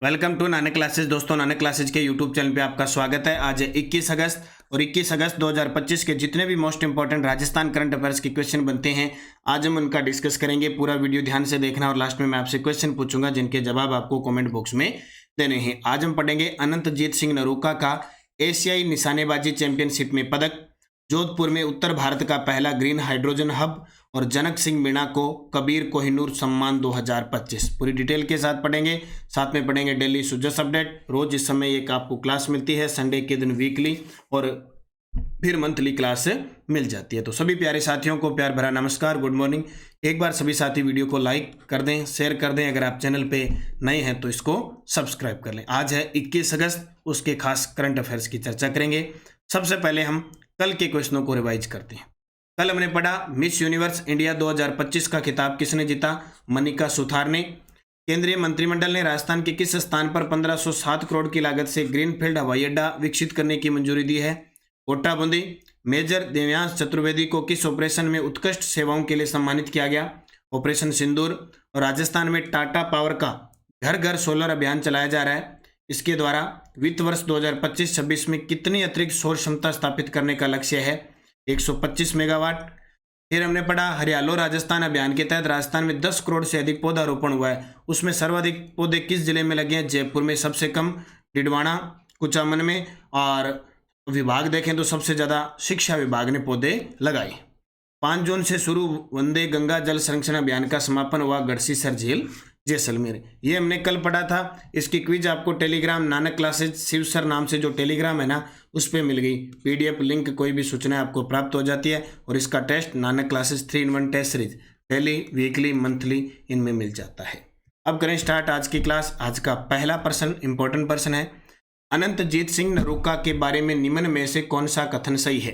Welcome to Nanak classes. दोस्तों, Nanak classes के YouTube channel पे आपका स्वागत है। आज है 21 अगस्त और 21 अगस्त 2025 के जितने भी most important Rajasthan current affairs के क्वेश्चन बनते हैं, आज हम उनका डिस्कस करेंगे। पूरा वीडियो ध्यान से देखना और लास्ट में मैं आपसे क्वेश्चन पूछूंगा जिनके जवाब आपको कॉमेंट बॉक्स में देने हैं। आज हम पढ़ेंगे अनंतजीत सिंह नरूका का एशियाई निशानेबाजी चैंपियनशिप में पदक, जोधपुर में उत्तर भारत का पहला ग्रीन हाइड्रोजन हब और जनक सिंह मीणा को कबीर कोहिनूर सम्मान 2025। पूरी डिटेल के साथ पढ़ेंगे। साथ में पढ़ेंगे डेली सुजस अपडेट। रोज इस समय एक आपको क्लास मिलती है, संडे के दिन वीकली और फिर मंथली क्लास मिल जाती है। तो सभी प्यारे साथियों को प्यार भरा नमस्कार, गुड मॉर्निंग। एक बार सभी साथी वीडियो को लाइक कर दें, शेयर कर दें। अगर आप चैनल पे नए हैं तो इसको सब्सक्राइब कर लें। आज है 21 अगस्त, उसके खास करंट अफेयर्स की चर्चा करेंगे। सबसे पहले हम कल के क्वेश्चनों को रिवाइज करते हैं। कल हमने पढ़ा मिस यूनिवर्स इंडिया 2025 का खिताब किसने जीता? मनिका सुथार ने। केंद्रीय मंत्रिमंडल ने राजस्थान के किस स्थान पर 1507 करोड़ की लागत से ग्रीनफील्ड हवाई अड्डा विकसित करने की मंजूरी दी है? कोटा बूंदी। मेजर देव्यांश चतुर्वेदी को किस ऑपरेशन में उत्कृष्ट सेवाओं के लिए सम्मानित किया गया? ऑपरेशन सिंदूर। और राजस्थान में टाटा पावर का घर घर सोलर अभियान चलाया जा रहा है। इसके द्वारा वित्त वर्ष 2025-26 में कितनी अतिरिक्त सौर क्षमता स्थापित करने का लक्ष्य है? 125 मेगावाट। फिर हमने पढ़ा हरियालो राजस्थान अभियान के तहत राजस्थान में 10 करोड़ से अधिक पौधारोपण हुआ है। उसमें सर्वाधिक पौधे किस जिले में लगे हैं? जयपुर में। सबसे कम डिडवाना कुचामन में। और विभाग देखें तो सबसे ज़्यादा शिक्षा विभाग ने पौधे लगाए। 5 जून से शुरू वंदे गंगा जल संरक्षण अभियान का समापन हुआ गढ़सीसर झील जैसलमेर। ये हमने कल पढ़ा था। इसकी क्विज आपको Telegram Nanak classes Shiv sir नाम से जो टेलीग्राम है ना, उस पर मिल गई। पीडीएफ लिंक कोई भी सूचना आपको प्राप्त हो जाती है। और इसका test Nanak classes 3-in-1 test series daily, weekly, monthly इनमें मिल जाता है। अब करें स्टार्ट आज की क्लास। आज का पहला प्रश्न इंपॉर्टेंट प्रश्न है। अनंतजीत सिंह नरूका के बारे में निम्न में से कौन सा कथन सही है?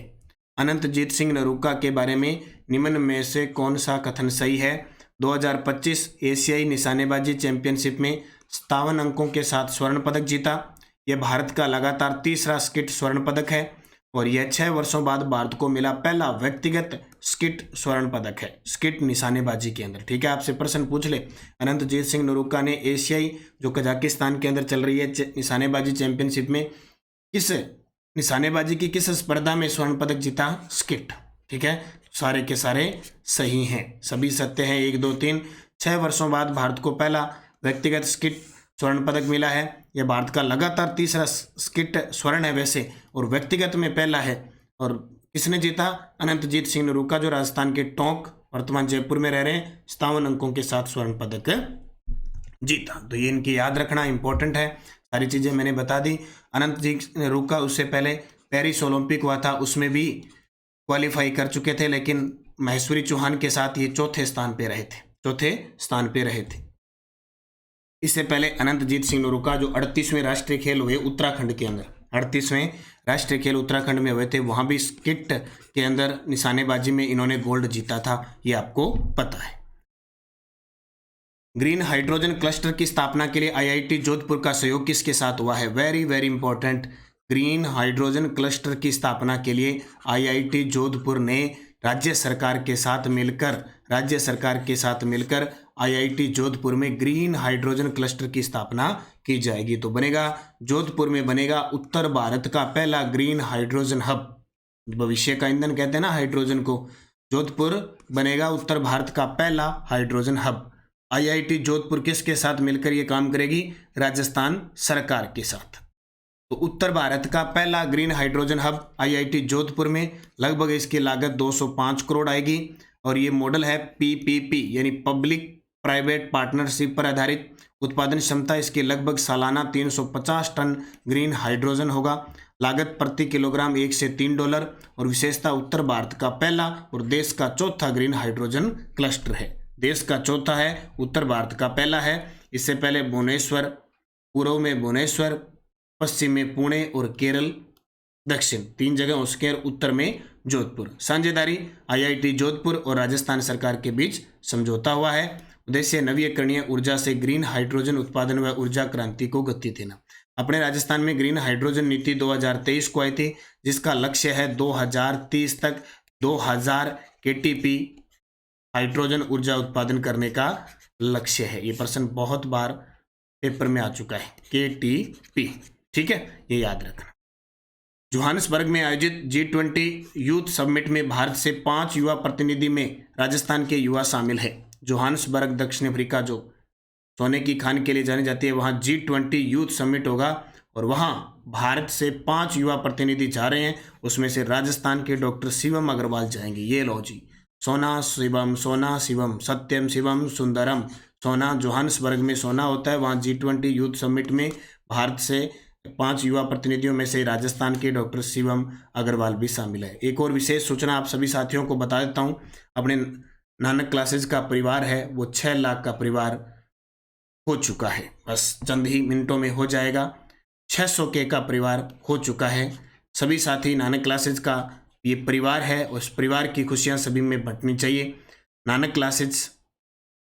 अनंतजीत सिंह नरूका के बारे में निम्न में से कौन सा कथन सही है? 2025 एशियाई निशानेबाजी चैंपियनशिप में 57 अंकों के साथ स्वर्ण पदक जीता। यह भारत का लगातार तीसरा स्किट स्वर्ण पदक है और यह 6 वर्षों बाद भारत को मिला पहला व्यक्तिगत स्किट स्वर्ण पदक है, स्किट निशानेबाजी के अंदर। ठीक है, आपसे प्रश्न पूछ ले। अनंतजीत सिंह नरूका ने एशियाई जो कजाकिस्तान के अंदर चल रही है निशानेबाजी चैंपियनशिप में किस निशानेबाजी की किस स्पर्धा में स्वर्ण पदक जीता? स्किट। ठीक है, सारे के सारे सही हैं, सभी सत्य हैं। 1, 2, 3। 6 वर्षों बाद भारत को पहला व्यक्तिगत स्किट स्वर्ण पदक मिला है। यह भारत का लगातार तीसरा स्किट स्वर्ण है वैसे, और व्यक्तिगत में पहला है। और किसने जीता? अनंतजीत सिंह नरूका, जो राजस्थान के टोंक, वर्तमान जयपुर में रह रहे हैं, 57 अंकों के साथ स्वर्ण पदक जीता। तो ये इनकी याद रखना इंपॉर्टेंट है। सारी चीज़ें मैंने बता दी। अनंतजीत नरूका उससे पहले पेरिस ओलंपिक हुआ था, उसमें भी क्वालिफाई कर चुके थे, लेकिन महेश्वरी चौहान के साथ ये चौथे स्थान पे रहे थे। इससे पहले अनंतजीत सिंह नरूका जो 38वें राष्ट्रीय खेल हुए उत्तराखंड के अंदर, 38वें राष्ट्रीय खेल उत्तराखंड में हुए थे, वहां भी स्किट के अंदर निशानेबाजी में इन्होंने गोल्ड जीता था, ये आपको पता है। ग्रीन हाइड्रोजन क्लस्टर की स्थापना के लिए आईआईटी जोधपुर का सहयोग किसके साथ हुआ है? Very very important. Green hydrogen cluster की स्थापना के लिए आईआईटी जोधपुर ने राज्य सरकार के साथ मिलकर आईआईटी जोधपुर में ग्रीन हाइड्रोजन क्लस्टर की स्थापना की जाएगी। तो बनेगा जोधपुर में बनेगा उत्तर भारत का पहला ग्रीन हाइड्रोजन हब। भविष्य का ईंधन कहते हैं ना हाइड्रोजन को। जोधपुर बनेगा उत्तर भारत का पहला हाइड्रोजन हब। आईआईटी जोधपुर किसके साथ मिलकर ये काम करेगी? राजस्थान सरकार के साथ। तो उत्तर भारत का पहला green hydrogen hub IIT Jodhpur में। लगभग इसकी लागत 205 करोड़ आएगी और ये मॉडल है पीपीपी यानी पब्लिक प्राइवेट पार्टनरशिप पर आधारित। उत्पादन क्षमता इसकी लगभग सालाना 350 टन ग्रीन हाइड्रोजन होगा। लागत प्रति किलोग्राम $1 से $3 और विशेषता उत्तर भारत का पहला और देश का चौथा ग्रीन हाइड्रोजन क्लस्टर है। देश का चौथा है, उत्तर भारत का पहला है। इससे पहले भुवनेश्वर, पूर्व में भुवनेश्वर, पश्चिम में पुणे और केरल दक्षिण 3 जगह उसके, और उत्तर में जोधपुर। साझेदारी आईआईटी जोधपुर और राजस्थान सरकार के बीच समझौता हुआ है। उद्देश्य नवीकरणीय ऊर्जा से ग्रीन हाइड्रोजन उत्पादन व ऊर्जा क्रांति को गति देना। अपने राजस्थान में ग्रीन हाइड्रोजन नीति 2023 को आई थी, जिसका लक्ष्य है 2030 तक 2000 KTP हाइड्रोजन ऊर्जा उत्पादन करने का लक्ष्य है। ये प्रश्न बहुत बार पेपर में आ चुका है, KTP। ठीक है, ये याद रखना। जोहान्सबर्ग में आयोजित G20 यूथ समिट में भारत से 5 युवा प्रतिनिधि में राजस्थान के युवा शामिल है। जोहान्सबर्ग दक्षिण अफ्रीका, जो सोने की खान के लिए जानी जाती है, वहाँ G20 यूथ समिट होगा और वहाँ भारत से 5 युवा प्रतिनिधि जा रहे हैं। उसमें से राजस्थान के डॉक्टर शिवम अग्रवाल जाएंगे। ये लो जी, सोना शिवम सत्यम शिवम सुंदरम। सोना जोहान्सबर्ग में सोना होता है, वहाँ G20 यूथ समिट में भारत से 5 युवा प्रतिनिधियों में से राजस्थान के डॉक्टर शिवम अग्रवाल भी शामिल है। एक और विशेष सूचना आप सभी साथियों को बता देता हूँ, अपने नानक क्लासेज का परिवार है वो 6 लाख का परिवार हो चुका है। बस चंद ही मिनटों में हो जाएगा, 600 के का परिवार हो चुका है। सभी साथी नानक क्लासेज का ये परिवार है, उस परिवार की खुशियाँ सभी में बंटनी चाहिए। नानक क्लासेज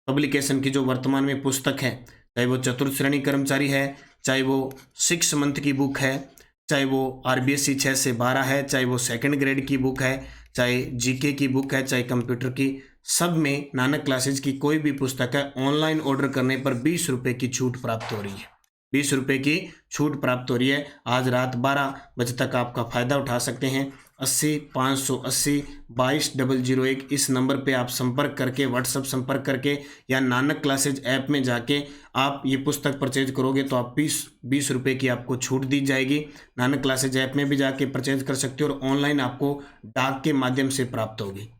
पब्लिकेशन की जो वर्तमान में पुस्तक है, चाहे वो चतुर्थ श्रेणी कर्मचारी है, चाहे वो 6 मंथ की बुक है, चाहे वो RBSc 6 से 12 है, चाहे वो सेकंड ग्रेड की बुक है, चाहे GK की बुक है, चाहे कंप्यूटर की, सब में नानक क्लासेज की कोई भी पुस्तक है, ऑनलाइन ऑर्डर करने पर 20 रुपये की छूट प्राप्त हो रही है। 20 रुपये की छूट प्राप्त हो रही है। आज रात 12 बजे तक आपका फ़ायदा उठा सकते हैं। 80 580 22 001 इस नंबर पे आप संपर्क करके, व्हाट्सएप संपर्क करके या नानक क्लासेज ऐप में जाके आप ये पुस्तक परचेज करोगे तो आप 20 रुपये की आपको छूट दी जाएगी। नानक क्लासेज ऐप में भी जाके परचेज कर सकते हो और ऑनलाइन आपको डाक के माध्यम से प्राप्त होगी।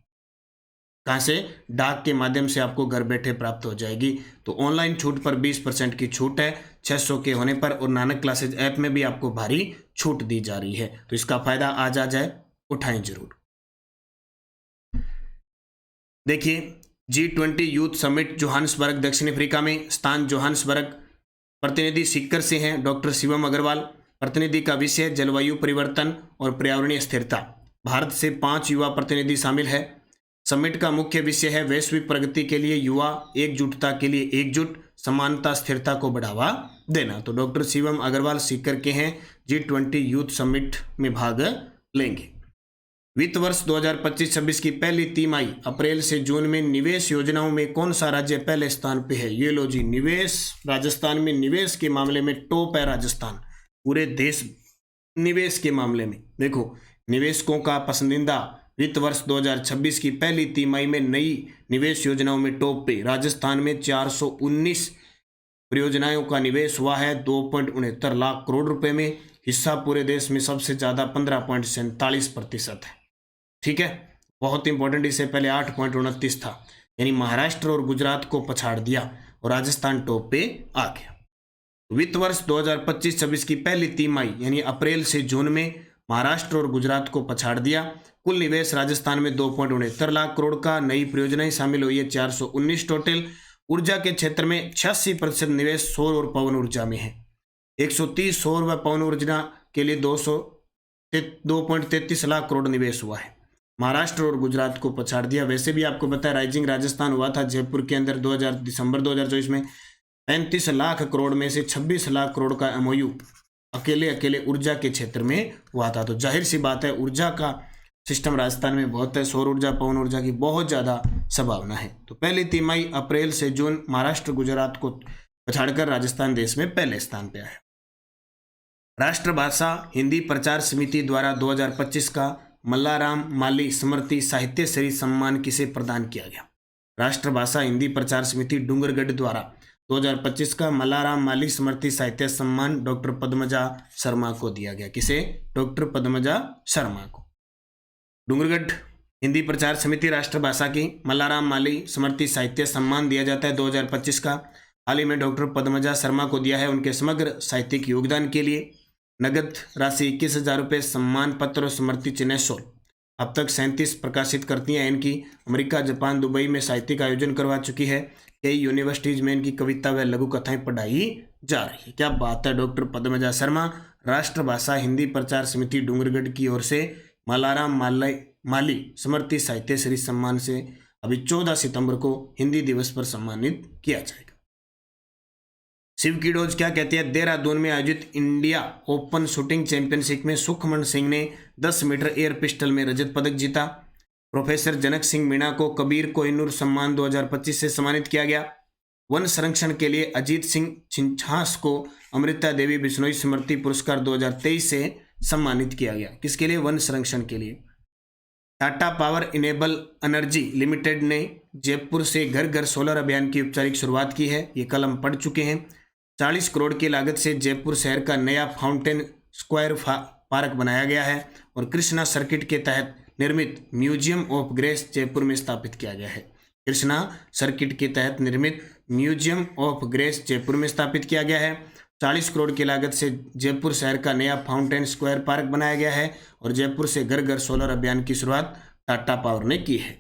कहाँ से? डाक के माध्यम से आपको घर बैठे प्राप्त हो जाएगी। तो ऑनलाइन छूट पर 20% की छूट है 600 के होने पर, और नानक क्लासेज ऐप में भी आपको भारी छूट दी जा रही है। तो इसका फायदा आज आ जाए, उठाएं जरूर। देखिए, G20 यूथ समिट जोहान्सबर्ग दक्षिण अफ्रीका में, स्थान जोहान्सबर्ग, प्रतिनिधि सीकर से हैं डॉक्टर शिवम अग्रवाल। प्रतिनिधि का विषय जलवायु परिवर्तन और पर्यावरणीय स्थिरता। भारत से 5 युवा प्रतिनिधि शामिल है। समिट का मुख्य विषय है वैश्विक प्रगति के लिए युवा, एकजुटता के लिए एकजुट, समानता स्थिरता को बढ़ावा देना। तो डॉक्टर शिवम अग्रवाल सीकर के हैं, G20 यूथ समिट में भाग लेंगे। वित्त वर्ष 2025-26 की पहली तिमाही अप्रैल से जून में निवेश योजनाओं में कौन सा राज्य पहले स्थान पे है? ये लो जी, निवेश, राजस्थान में निवेश के मामले में टॉप है राजस्थान, पूरे देश निवेश के मामले में। देखो, निवेशकों का पसंदीदा वित्त वर्ष 2026 की पहली तिमाही में नई निवेश योजनाओं में टॉप पे राजस्थान में 419 परियोजनाओं का निवेश हुआ है 2.69 लाख करोड़ रुपए में। हिस्सा पूरे देश में सबसे ज़्यादा 15.47% है। ठीक है, बहुत इंपॉर्टेंट, इससे पहले 8.29 था, यानी महाराष्ट्र और गुजरात को पछाड़ दिया और राजस्थान टॉप पे आ गया। वित्त वर्ष 2025-26 की पहली तिमाही यानी अप्रैल से जून में महाराष्ट्र और गुजरात को पछाड़ दिया। कुल निवेश राजस्थान में 2.69 लाख करोड़ का, नई परियोजनाएं शामिल हुई है 419 टोटल। ऊर्जा के क्षेत्र में 86% निवेश सौर और पवन ऊर्जा में है। 130 सौर व पवन ऊर्जा के लिए 2.33 लाख करोड़ निवेश हुआ है। महाराष्ट्र और गुजरात को पछाड़ दिया। वैसे भी आपको पता है, राइजिंग राजस्थान हुआ था जयपुर के अंदर दिसंबर 2024 में। 35 लाख करोड़ में से 26 लाख करोड़ का MOU अकेले ऊर्जा के क्षेत्र में हुआ था। तो जाहिर सी बात है, ऊर्जा का सिस्टम राजस्थान में बहुत है, सौर ऊर्जा, पवन ऊर्जा की बहुत ज़्यादा संभावना है। तो पहली तिमाही अप्रैल से जून महाराष्ट्र गुजरात को पछाड़कर राजस्थान देश में पहले स्थान पे आया। राष्ट्रभाषा हिंदी प्रचार समिति द्वारा 2025 का मल्लाराम माली स्मृति साहित्य श्री सम्मान किसे प्रदान किया गया? राष्ट्रभाषा हिंदी प्रचार समिति डूंगरगढ़ द्वारा 2025 का मल्लाराम माली स्मृति साहित्य सम्मान डॉक्टर पद्मजा शर्मा को दिया गया। किसे? डॉक्टर पद्मजा शर्मा को। डूंगरगढ़ हिंदी प्रचार समिति राष्ट्रभाषा की मल्लाराम माली स्मृति साहित्य सम्मान दिया जाता है 2025 का। हाल ही में डॉक्टर पद्मजा शर्मा को दिया है उनके समग्र साहित्यिक योगदान के लिए। नगद राशि 21,000 रुपये, सम्मान पत्र और स्मृति चिन्ह 100। अब तक 37 प्रकाशित करतियाँ इनकी अमेरिका, जापान, दुबई में साहित्यिक आयोजन करवा चुकी है। कई यूनिवर्सिटीज में इनकी कविता व लघु कथाएं पढ़ाई जा रही है। क्या बात है! डॉक्टर पद्मजा शर्मा राष्ट्रभाषा हिंदी प्रचार समिति डूंगरगढ़ की ओर से मल्लाराम माली स्मृति साहित्य श्री सम्मान से अभी 14 सितंबर को हिंदी दिवस पर सम्मानित किया जाएगा। शिव की डोज क्या कहती है? देहरादून में आयोजित इंडिया ओपन शूटिंग चैंपियनशिप में सुखमन सिंह ने 10 मीटर एयर पिस्टल में रजत पदक जीता। प्रोफेसर जनक सिंह मीणा को कबीर कोहिनूर सम्मान 2025 से सम्मानित किया गया। वन संरक्षण के लिए अजीत सिंह छिंछास को अमृता देवी बिश्नोई स्मृति पुरस्कार 2023 से सम्मानित किया गया। किसके लिए? वन संरक्षण के लिए। Tata power enable energy limited ने जयपुर से घर घर सोलर अभियान की औपचारिक शुरुआत की है। ये कल हम पढ़ चुके हैं। 40 करोड़ की लागत से जयपुर शहर का नया फाउंटेन स्क्वायर पार्क बनाया गया है और कृष्णा सर्किट के तहत निर्मित म्यूजियम ऑफ ग्रेस जयपुर में स्थापित किया गया है। कृष्णा सर्किट के तहत निर्मित म्यूजियम ऑफ ग्रेस जयपुर में स्थापित किया गया है। 40 करोड़ की लागत से जयपुर शहर का नया फाउंटेन स्क्वायर पार्क बनाया गया है और जयपुर से घर घर सोलर अभियान की शुरुआत टाटा पावर ने की है।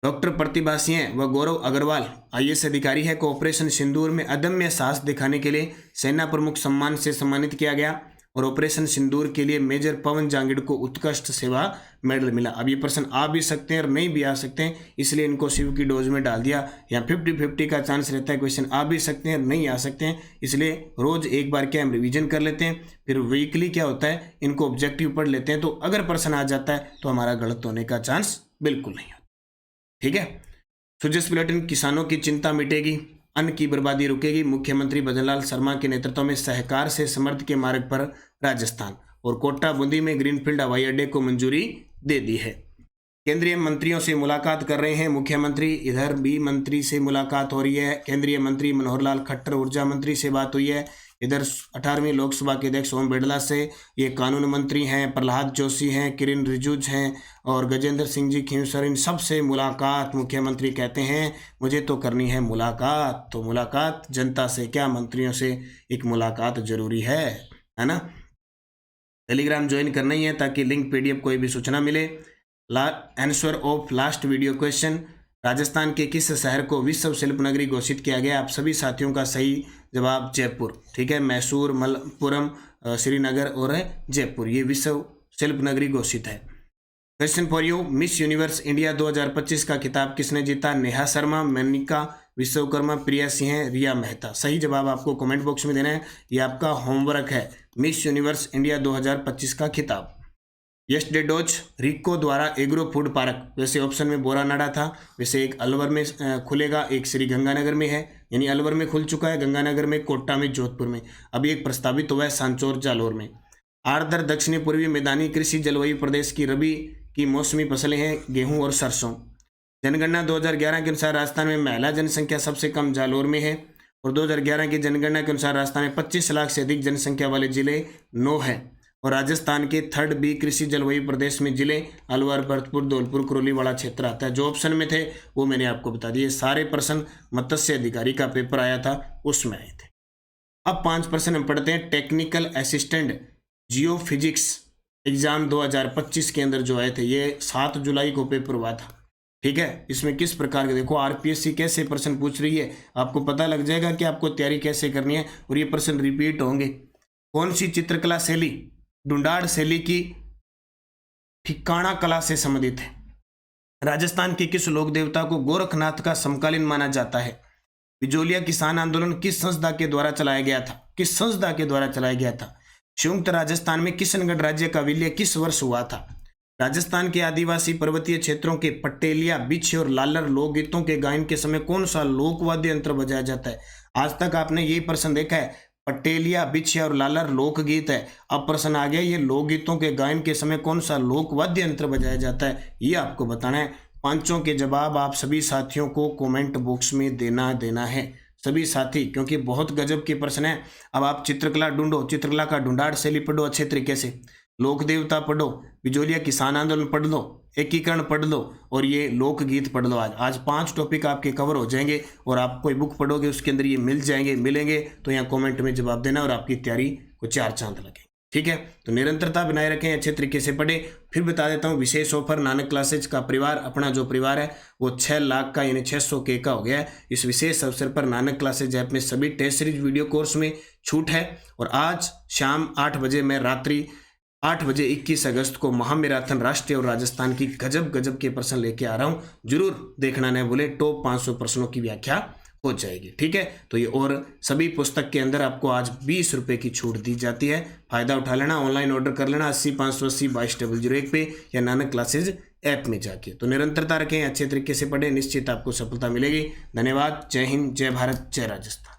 डॉक्टर प्रतिभा सिंह व गौरव अग्रवाल आईएएस अधिकारी है को ऑपरेशन सिंदूर में अदम्य साहस दिखाने के लिए सेना प्रमुख सम्मान से सम्मानित किया गया और ऑपरेशन सिंदूर के लिए मेजर पवन जांगिड़ को उत्कृष्ट सेवा मेडल मिला। अब ये प्रश्न आ भी सकते हैं और नहीं भी आ सकते हैं, इसलिए इनको शिव की डोज में डाल दिया। यहाँ 50-50 का चांस रहता है, क्वेश्चन आ भी सकते हैं और नहीं आ सकते हैं, इसलिए रोज एक बार क्या हम रिवीजन कर लेते हैं, फिर वीकली क्या होता है इनको ऑब्जेक्टिव पढ़ लेते हैं। तो अगर प्रश्न आ जाता है तो हमारा गलत होने का चांस बिल्कुल नहीं होता। ठीक है। सुजस बुलेटिन, किसानों की चिंता मिटेगी, अन्न की बर्बादी रुकेगी। मुख्यमंत्री भजनलाल शर्मा के नेतृत्व में सहकार से समृद्धि के मार्ग पर राजस्थान। और कोटा बूंदी में ग्रीनफील्ड हवाई अड्डे को मंजूरी दे दी है। केंद्रीय मंत्रियों से मुलाकात कर रहे हैं मुख्यमंत्री। इधर भी मंत्री से मुलाकात हो रही है। केंद्रीय मंत्री मनोहर लाल खट्टर, ऊर्जा मंत्री से बात हुई है। इधर 18वीं लोकसभा के अध्यक्ष ओम बिरला से, ये कानून मंत्री हैं, प्रहलाद जोशी हैं, किरण रिजिजू हैं और गजेंद्र सिंह जी खींवसर, इन सब से मुलाकात। मुख्यमंत्री कहते हैं मुझे तो करनी है मुलाकात। तो मुलाकात जनता से क्या, मंत्रियों से एक मुलाकात जरूरी है ना। टेलीग्राम ज्वाइन करना ही है ताकि लिंक PDF कोई भी सूचना मिले। Answer of last video question, Rajasthan के किस शहर को विश्व शिल्प नगरी घोषित किया गया? आप सभी साथियों का सही जवाब जयपुर। ठीक है, मैसूर, मलप्पुरम, श्रीनगर और जयपुर, ये विश्व शिल्प नगरी घोषित है। Question for you, miss universe India 2025 का खिताब किसने जीता? नेहा शर्मा, मनिका विश्वकर्मा, प्रिया सिंह, रिया मेहता। सही जवाब आपको कमेंट बॉक्स में देना है, ये आपका होमवर्क है। मिस यूनिवर्स इंडिया 2025 का खिताब। यस्टरडे डोज रिको द्वारा एग्रो फूड पार्क, वैसे ऑप्शन में बोरानाडा था, वैसे एक अलवर में खुलेगा, एक श्री गंगानगर में है, यानी अलवर में खुल चुका है, गंगानगर में, कोटा में, जोधपुर में। अभी एक प्रस्तावित हुआ है सांचौर जालोर में। आर्द्र दक्षिणी पूर्वी मैदानी कृषि जलवायु प्रदेश की रबी की मौसमी फसलें हैं गेहूं और सरसों। जनगणना 2011 के अनुसार राजस्थान में महिला जनसंख्या सबसे कम जालोर में है और 2011 की जनगणना के अनुसार राजस्थान में 25 लाख से अधिक जनसंख्या वाले जिले 9 हैं और राजस्थान के 3rd B कृषि जलवायु प्रदेश में जिले अलवर, भरतपुर, धौलपुर, करौली वाला क्षेत्र आता है। जो ऑप्शन में थे वो मैंने आपको बता दिए। सारे प्रश्न मत्स्य अधिकारी का पेपर आया था उसमें आए थे। अब 5 प्रश्न हम पढ़ते हैं। टेक्निकल असिस्टेंट जियो फिजिक्स एग्जाम 2025 के अंदर जो आए थे, ये 7 जुलाई को पेपर हुआ था। ठीक है, इसमें किस प्रकार के, देखो RPSC कैसे प्रश्न पूछ रही है, आपको पता लग जाएगा कि आपको तैयारी कैसे करनी है और ये प्रश्न रिपीट होंगे। कौन सी चित्रकला शैली ढूंढाड़ शैली की ठिकाना कला से संबंधित है? राजस्थान के किस लोक देवता को गोरखनाथ का समकालीन माना जाता है? बिजोलिया किसान आंदोलन किस संस्था के द्वारा चलाया गया था? किस संस्था के द्वारा चलाया गया था? संयुक्त राजस्थान में किशनगढ़ राज्य का विलय किस वर्ष हुआ था? राजस्थान के आदिवासी पर्वतीय क्षेत्रों के पटेलिया, बिछे और लालर लोकगीतों के गायन के समय कौन सा लोकवाद्य यंत्र बजाया जाता है? आज तक आपने यही प्रश्न देखा है, पटेलिया, बिछे और लालर लोकगीत है। अब प्रश्न आ गया, ये लोकगीतों के गायन के समय कौन सा लोकवाद्य यंत्र बजाया जाता है, ये आपको बताना है। पांचों के जवाब आप सभी साथियों को कमेंट बॉक्स में देना है, सभी साथी, क्योंकि बहुत गजब के प्रश्न है। अब आप चित्रकला ढूंढो, चित्रकला का ढूंढाड़ शैली पढ़ो अच्छे तरीके से, लोक देवता पढ़ो, बिजोलिया किसान आंदोलन पढ़ लो, एकीकरण पढ़ लो और ये लोकगीत पढ़ लो। आज 5 टॉपिक आपके कवर हो जाएंगे और आप कोई बुक पढ़ोगे उसके अंदर ये मिलेंगे तो यहाँ कमेंट में जवाब देना और आपकी तैयारी को 4 चांद लगे। ठीक है, तो निरंतरता बनाए रखें, अच्छे तरीके से पढ़े। फिर बता देता हूँ, विशेष ऑफर नानक क्लासेज का परिवार, अपना जो परिवार है वो 6 लाख का यानी 600K का हो गया है। इस विशेष अवसर पर नानक क्लासेज ऐप में सभी टेस्ट सीरीज वीडियो कोर्स में छूट है और आज शाम 8 बजे मैं रात्रि 8 बजे 21 अगस्त को महामैराथन राष्ट्रीय और राजस्थान की गजब के प्रश्न लेके आ रहा हूँ। जरूर देखना न भूले, टॉप 500 प्रश्नों की व्याख्या हो जाएगी। ठीक है, तो ये और सभी पुस्तक के अंदर आपको आज 20 रुपये की छूट दी जाती है, फायदा उठा लेना, ऑनलाइन ऑर्डर कर लेना 80 580 22 001 पे या नानक क्लासेज ऐप में जाके। तो निरंतरता रखें, अच्छे तरीके से पढ़ें, निश्चित आपको सफलता मिलेगी। धन्यवाद। जय हिंद, जय भारत, जय राजस्थान।